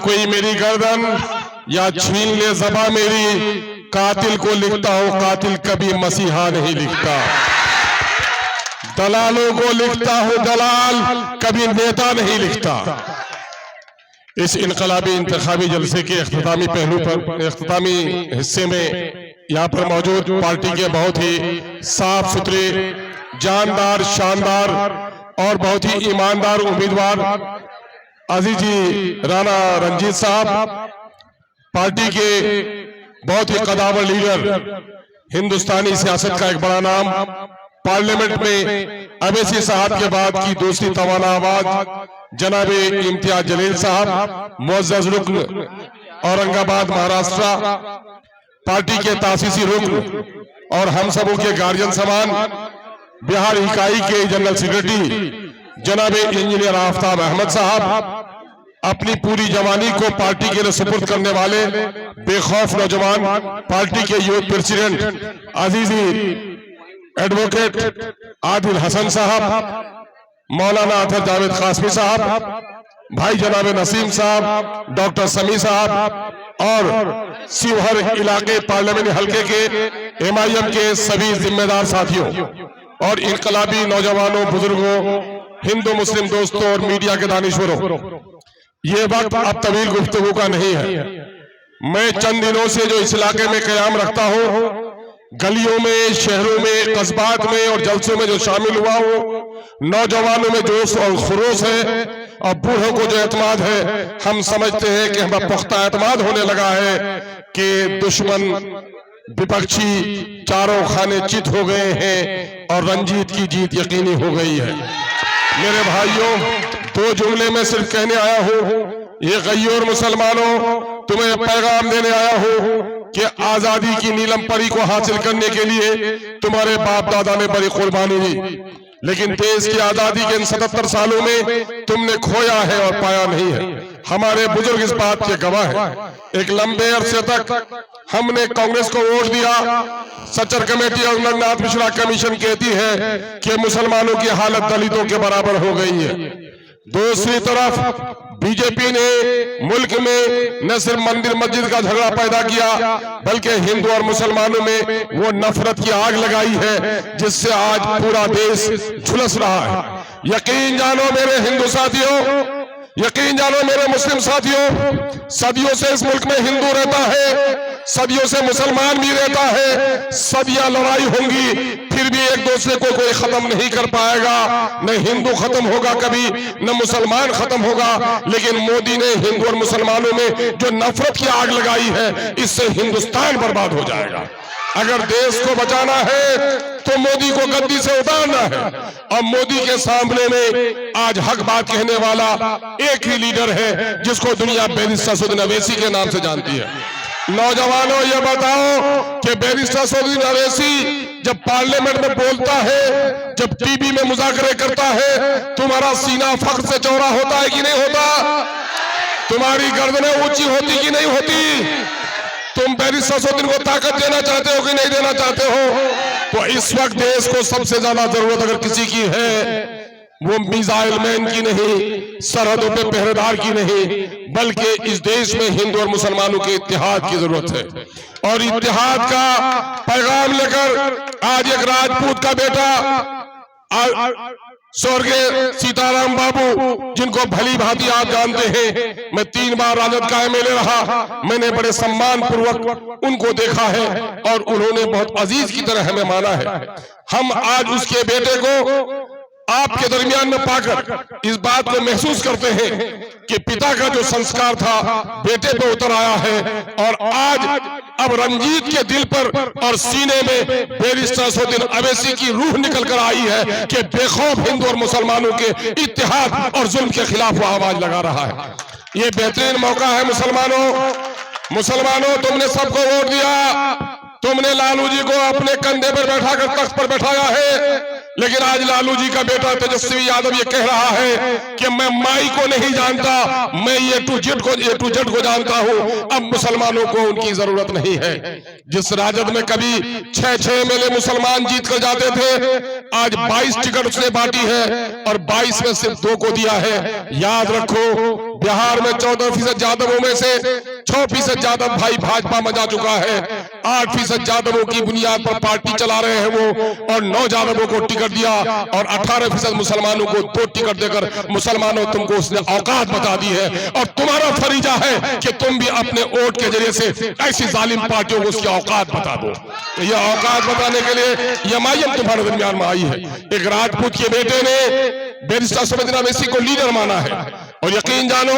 कोई मेरी गर्दन या छीन ले ज़बां मेरी, कातिल को लिखता हूं कातिल कभी मसीहा नहीं लिखता। दलालों को लिखता हूं दलाल, कभी नेता नहीं लिखता। इस इनकलाबी इंतखाबी जलसे के इख्तितामी पहलू पर, इख्तितामी हिस्से में यहाँ पर मौजूद पार्टी के बहुत ही साफ सुथरे, जानदार, शानदार और बहुत ही ईमानदार उम्मीदवार अजीज जी राणा रंजीत साहब, पार्टी के बहुत ही कदावर लीडर, हिंदुस्तानी सियासत का एक बड़ा नाम, पार्लियामेंट में अवैसी साहब के बाद की दूसरी तवाना आवाज जनाबे इम्तियाज जलील साहब, मुअज़्ज़ज़ रुकन औरंगाबाद महाराष्ट्र, पार्टी के तासीसी रुकन और हम सबों के गार्जियन समान, बिहार इकाई के जनरल सेक्रेटरी जनाबे इंजीनियर आफ्ताब अहमद साहब, अपनी पूरी जवानी को पार्टी के लिए सुपुर्द करने वाले बेखौफ नौजवान, पार्टी के youth president Azizi advocate Adil Hasan साहब, मौलाना अतर जावेद कासमी साहब, भाई जनाबे नसीम साहब, डॉक्टर समी साहब और शिवहर इलाके पार्लियामेंट हलके के MIM के सभी जिम्मेदार साथियों और इनकलाबी नौजवानों, बुजुर्गों, हिंदू मुस्लिम दोस्तों और मीडिया के दानिश्वरों, ये वक्त अब तवील गुफ्तगू का नहीं है। मैं चंद दिनों से जो इस इलाके में कयाम रखता हूँ, गलियों में, शहरों में, कस्बात में और जलसों में जो शामिल हुआ हूँ, नौजवानों में जोश और खरोश है और बूढ़ों को जो एतमाद है, हम समझते हैं कि हमें पुख्ता एतमाद होने लगा है कि दुश्मन विपक्षी चारों खाने चित हो गए हैं और रंजीत की जीत यकीनी हो गई है। मेरे भाइयों, दो जुमले में सिर्फ कहने आया हूँ, ये गय्योर मुसलमानों, तुम्हें पैगाम देने आया हूँ कि आजादी की नीलम परी को हासिल करने के लिए तुम्हारे बाप दादा ने बड़ी कुर्बानी दी, लेकिन देश की आजादी के इन 77 सालों में तुमने खोया है और पाया नहीं है। हमारे बुजुर्ग इस बात के गवाह हैं। एक लंबे अरसे तक हमने कांग्रेस को वोट दिया। सच्चर कमेटी और नगनाथ मिश्रा कमीशन कहती है कि मुसलमानों की हालत दलितों के बराबर हो गई है। दूसरी तरफ बीजेपी ने मुल्क में न सिर्फ मंदिर मस्जिद का झगड़ा पैदा किया, बल्कि हिंदू और मुसलमानों में वो नफरत की आग लगाई है जिससे आज पूरा देश झुलस रहा है। यकीन जानो मेरे हिंदू साथियों, यकीन जानो मेरे मुस्लिम साथियों, सदियों से इस मुल्क में हिंदू रहता है, सदियों से मुसलमान भी रहता है। सदियां लड़ाई होंगी, फिर भी एक दूसरे को कोई खत्म नहीं कर पाएगा। न हिंदू खत्म होगा कभी, न मुसलमान खत्म होगा। लेकिन मोदी ने हिंदू और मुसलमानों में जो नफरत की आग लगाई है, इससे हिंदुस्तान बर्बाद हो जाएगा। अगर देश को बचाना है तो मोदी को गद्दी से उतारना है। और मोदी के सामने में आज हक बात कहने वाला एक ही लीडर है जिसको दुनिया बैरिस्टर असदुद्दीन अवैसी के नाम से जानती है। नौजवानों, ये बताओ कि बैरिस्टर असदुद्दीन अवैसी जब पार्लियामेंट में बोलता है, जब टीवी में मुज़ाकरे करता है, तुम्हारा सीना फख्र से चौड़ा होता है कि नहीं होता? तुम्हारी गर्दनें ऊंची होती कि नहीं होती? तुम बैरिस्टर असदुद्दीन को ताकत देना चाहते हो कि नहीं देना चाहते हो? तो इस वक्त देश को सबसे ज्यादा जरूरत अगर किसी की है, वो मिसाइल मैन की नहीं, सरहदों पे पहरेदार की नहीं, बल्कि इस देश में हिंदू और मुसलमानों के इत्तेहाद की जरूरत है। और इत्तेहाद का पैगाम लेकर आज एक राजपूत का बेटा स्वर्गीय सीताराम बाबू, जिनको भली भांति आप जानते हैं, मैं 3 बार राजद का MLA रहा, मैंने बड़े सम्मान पूर्वक उनको देखा है और उन्होंने बहुत अजीज की तरह हमें माना है। हम आज उसके बेटे को आपके दरमियान में पाकर इस बात को महसूस करते हैं कि पिता का जो संस्कार था बेटे पे उतर आया है। और आज अब रंजीत के दिल पर और सीने में बैरिस्टर असदुद्दीन अवैसी की रूह निकल कर आई है कि बेखौफ हिंदू और मुसलमानों के इत्तेहाद और जुल्म के खिलाफ वो आवाज लगा रहा है। ये बेहतरीन मौका है मुसलमानों। मुसलमानों, तुमने सबको वोट दिया, तुमने लालू जी को अपने कंधे पर बैठाकर तख्त पर बैठाया है, लेकिन आज लालू जी का बेटा तेजस्वी यादव ये कह रहा है कि मैं माई को नहीं जानता, मैं ए टू जेड को जानता हूं। अब मुसलमानों को उनकी जरूरत नहीं है। जिस राजद में कभी 6-6 एमएलए मुसलमान जीत कर जाते थे, आज 22 टिकट उसने बांटी है और 22 में सिर्फ 2 को दिया है। याद रखो, बिहार में 14% यादवों में से 6% यादव भाई भाजपा में जा चुका है। 8% यादवों की बुनियाद पर पार्टी चला रहे हैं वो, और 9 यादवों को टिकट दिया और 18% मुसलमानों को 2 टिकट देकर मुसलमानों तुमको उसने औकात बता दी है। और तुम्हारा फरीजा है कि तुम भी अपने वोट के जरिए से ऐसी जालिम पार्टियों को उसकी औकात बता दो। तो यह औकात बताने के लिए एमआईएम तुम्हारे दरमियान में आई है। एक राजपूत के बेटे ने बैरिस्टर सैयद अवैसी को लीडर माना है, और यकीन जानो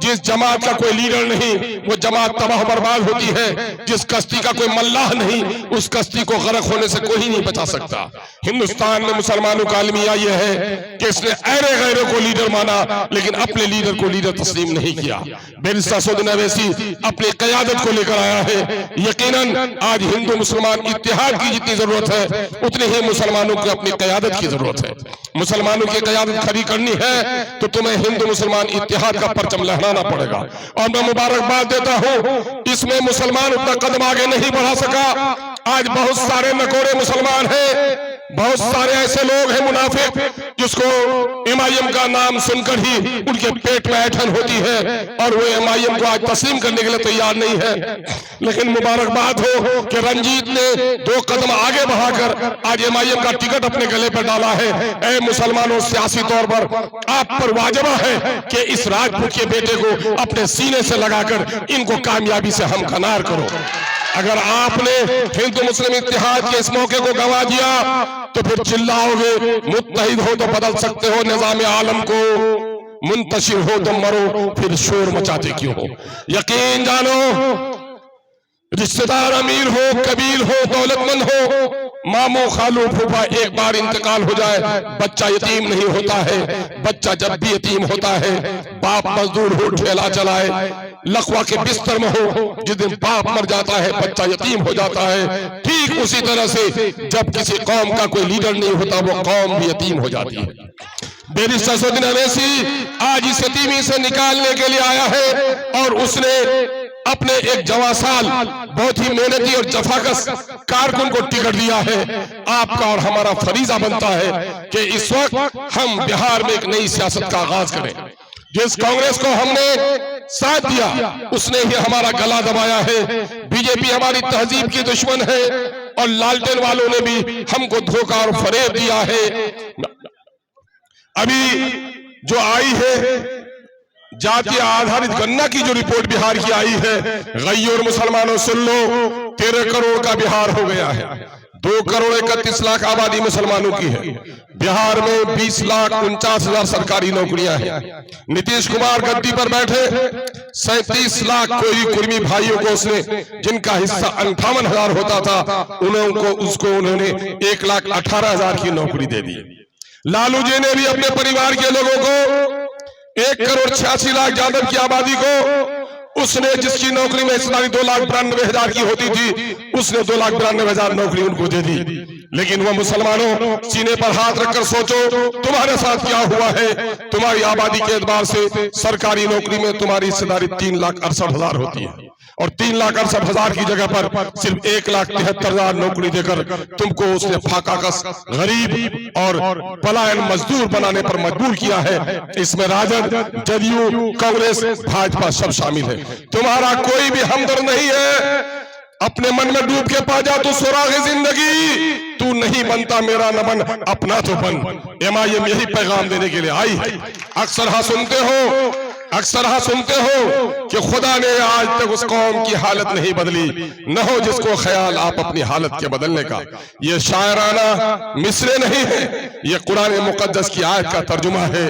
जिस जमात का कोई लीडर नहीं वो जमात तबाह बर्बाद होती है। जिस कश्ती का कोई मल्लाह नहीं उस कश्ती को गर्क होने से कोई नहीं बचा सकता। हिंदुस्तान में मुसलमानों का अलमिया यह है कि इसने ऐरे गैरों को लीडर माना, लेकिन अपने लीडर को लीडर तस्लीम नहीं किया। बैरिस्टर सैयद अवैसी अपनी क़यादत को लेकर आया है। यकीनन आज हिंदू मुसलमान इत्तेहाद की जितनी जरूरत है उतनी ही मुसलमानों को अपनी क़यादत की जरूरत है। मुसलमानों की क़यादत खड़ी करनी है तो तुम्हें हिंदू मुसलमान इत्तेहाद का परचम लहराना पड़ेगा। और मैं मुबारकबाद देता हूं, इसमें मुसलमान उतना कदम आगे नहीं बढ़ा सका। आज बहुत सारे नकोरे मुसलमान हैं, बहुत सारे ऐसे लोग हैं मुनाफिक जिसको एमआईएम का नाम सुनकर ही उनके पेट में ऐंठन होती है और वो एमआईएम को आज तस्लीम करने के लिए तैयार नहीं है। लेकिन मुबारकबाद हो कि रंजीत ने 2 कदम आगे बढ़ाकर आज एमआईएम का टिकट अपने गले पर डाला है। ऐ मुसलमानों, सियासी तौर पर आप पर वाजिबा है कि इस राजपूत के बेटे को अपने सीने से लगाकर इनको कामयाबी से हमकनार करो। अगर आपने हिंदू मुस्लिम इत्तेहाद के इस मौके को गंवा दिया तो फिर चिल्लाओगे, मुत्तहिद हो तो बदल सकते हो निजाम आलम को, मुंतशिर हो तो मरो, फिर शोर मचाते क्यों हो। यकीन जानो, रिश्तेदार अमीर हो, कबीर हो, दौलतमंद हो, मामू खालू फूफा एक बार इंतकाल हो जाए बच्चा यतीम नहीं होता है। बच्चा जब भी यतीम होता है, बाप मजदूर हो, ठेला चलाए, लकवा के बिस्तर में हो, जिस दिन बाप मर जाता है बच्चा यतीम हो जाता है। ठीक उसी तरह से जब किसी कौम का कोई लीडर नहीं होता वो कौम भी यतीम हो जाती है। बैरिस्टर सैयद अवैसी आज इस यतीमी से निकालने के लिए आया है और उसने अपने एक जवासाल बहुत ही मेहनती और जफाकश कारकुन को टिकट दिया है। आपका और हमारा फरीजा बनता है कि इस वक्त हम बिहार में एक नई सियासत का आगाज करें। जिस कांग्रेस को हमने साथ दिया उसने ही हमारा गला दबाया है। बीजेपी हमारी तहजीब की दुश्मन है और लालटेन वालों ने भी हमको धोखा और फरेब दिया है। अभी जो आई है जातीय आधारित गणना की जो रिपोर्ट बिहार की आई है, गैर मुसलमानों सुन लो, 13 करोड़ का बिहार हो गया है। 2 करोड़ 31 लाख आबादी मुसलमानों की है। बिहार में 20,49,000 सरकारी नौकरियां हैं। नीतीश कुमार गद्दी पर बैठे 37 लाख कोई कुर्मी भाइयों को उसने, जिनका हिस्सा 58,000 होता था, उन्होंने 1,18,000 की नौकरी दे दी। लालू जी ने भी अपने परिवार के लोगों को 1,86,00,000 यादव की आबादी को उसने, जिसकी नौकरी में हिस्सेदारी 2,92,000 की होती थी, उसने 2,92,000 नौकरी उनको दे दी। लेकिन वह मुसलमानों, सीने पर हाथ रखकर सोचो तुम्हारे साथ क्या हुआ है। तुम्हारी आबादी के एतबार से सरकारी नौकरी में तुम्हारी हिस्सेदारी 3,68,000 होती है और 3,68,000 की जगह पर सिर्फ 1,73,000 नौकरी देकर तुमको उसने फाकाकस, गरीब और पलायन मजदूर बनाने पर मजबूर किया है। इसमें राजद, जदयू, कांग्रेस, भाजपा सब शामिल है। तुम्हारा कोई भी हमदर्द नहीं है। अपने मन में डूब के पा जा, तू सुराग़े जिंदगी, तू नहीं बनता मेरा न बन, अपना तो बन। एमआईएम यही पैगाम देने के लिए आई है। अक्सर सुनते हो कि खुदा ने आज तक उस कौम की हालत नहीं बदली, न हो जिसको ख्याल आप अपनी हालत के बदलने का। ये शायराना मिसरे नहीं है, ये कुरान मुकद्दस की आयत का तर्जुमा है।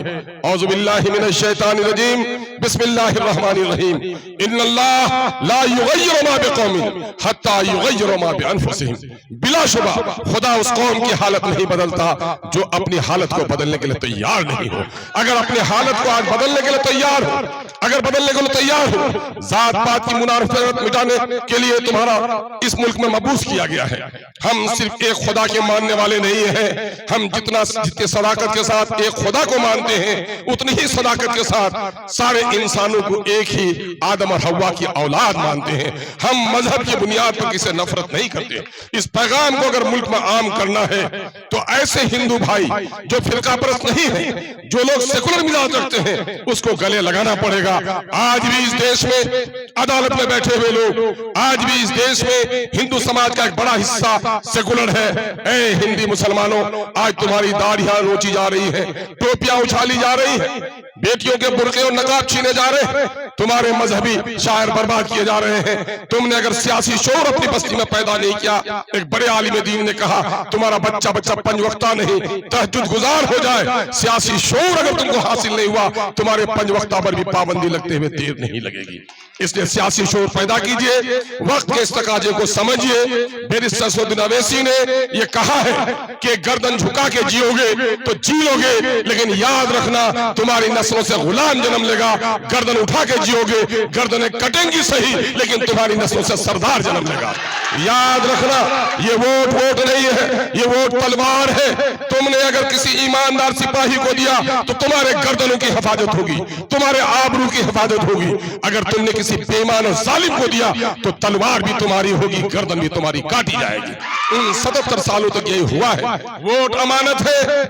औज़ु बिल्लाहि मिनश शैतानिर रजीम, बिस्मिल्लाहिर रहमानिर रहीम। इन्नल्लाह ला युगय्यिरु मा बिक़ौमिन हत्ता युगय्यिरु मा बिअनफुसिहिम। बिलाशुबा खुदा उस कौम की हालत नहीं बदलता जो अपनी हालत को बदलने के लिए तैयार नहीं हो। अगर अपनी हालत को आज बदलने के लिए तैयार हो अगर बदलने को तैयार हो, जात पात की मुनाफरत मिटाने के लिए तुम्हारा इस मुल्क में मबूस किया गया है। हम सिर्फ एक खुदा के मानने वाले नहीं हैं, हम जितने सदाकत के साथ एक खुदा को मानते हैं, उतनी ही सदाकत के साथ सारे इंसानों को एक ही आदम और हव्वा की औलाद मानते हैं। हम मजहब की बुनियाद पर किसी नफरत नहीं करते। इस पैगाम को अगर मुल्क में आम करना है तो ऐसे हिंदू भाई जो फिरका परस्त नहीं है, जो लोग सेकुलर मिजाज रखते हैं, उसको गले लगाना पड़ेगा। आज भी इस देश में अदालत में बैठे हुए लोग, आज भी इस देश में हिंदू समाज का एक बड़ा हिस्सा सेकुलर है। ए हिंदी मुसलमानों, आज तुम्हारी दाढ़ियां नोची जा रही है, टोपियां उछाली जा रही है, बेटियों के बुर्के और नकाब छीने जा रहे हैं, तुम्हारे मजहबी शायर बर्बाद किए जा रहे हैं। तुमने अगर सियासी शोर अपनी बस्ती में पैदा नहीं किया, एक बड़े आलिम दीन ने कहा तुम्हारा बच्चा पंजवक्ता नहीं तहज्जुद गुजार हो जाए, सियासी शोर अगर तुमको हासिल नहीं हुआ, तुम्हारे पंजवक्ता पर भी पाबंदी लगते हुए देर नहीं लगेगी। इसलिए सियासी शोर पैदा कीजिए, वक्त के इस तकाजे को समझिए। बैरिस्टर सैफुद्दीन अवैसी ने यह कहा है कि गर्दन झुका के जियोगे तो जी लोगे, लेकिन याद रखना तुम्हारी नस्लों से गुलाम जन्म लेगा। गर्दन उठा के जियोगे, गर्दनें कटेंगी सही, लेकिन तुम्हारी नस्लों से सरदार जन्म लेगा। याद रखना, ये वोट नहीं है, ये वोट तलवार है। तुमने अगर किसी ईमानदार सिपाही को दिया तो तुम्हारे गर्दनों की हिफाजत होगी, तुम्हारे आबरू की हिफाजत होगी। अगर तुमने किसी बेईमान और जालिम को दिया तो तलवार भी तुम्हारी होगी, गर्दन भी तुम्हारी काटी जाएगी। 77 सालों तक यही हुआ है। वोट अमानत है।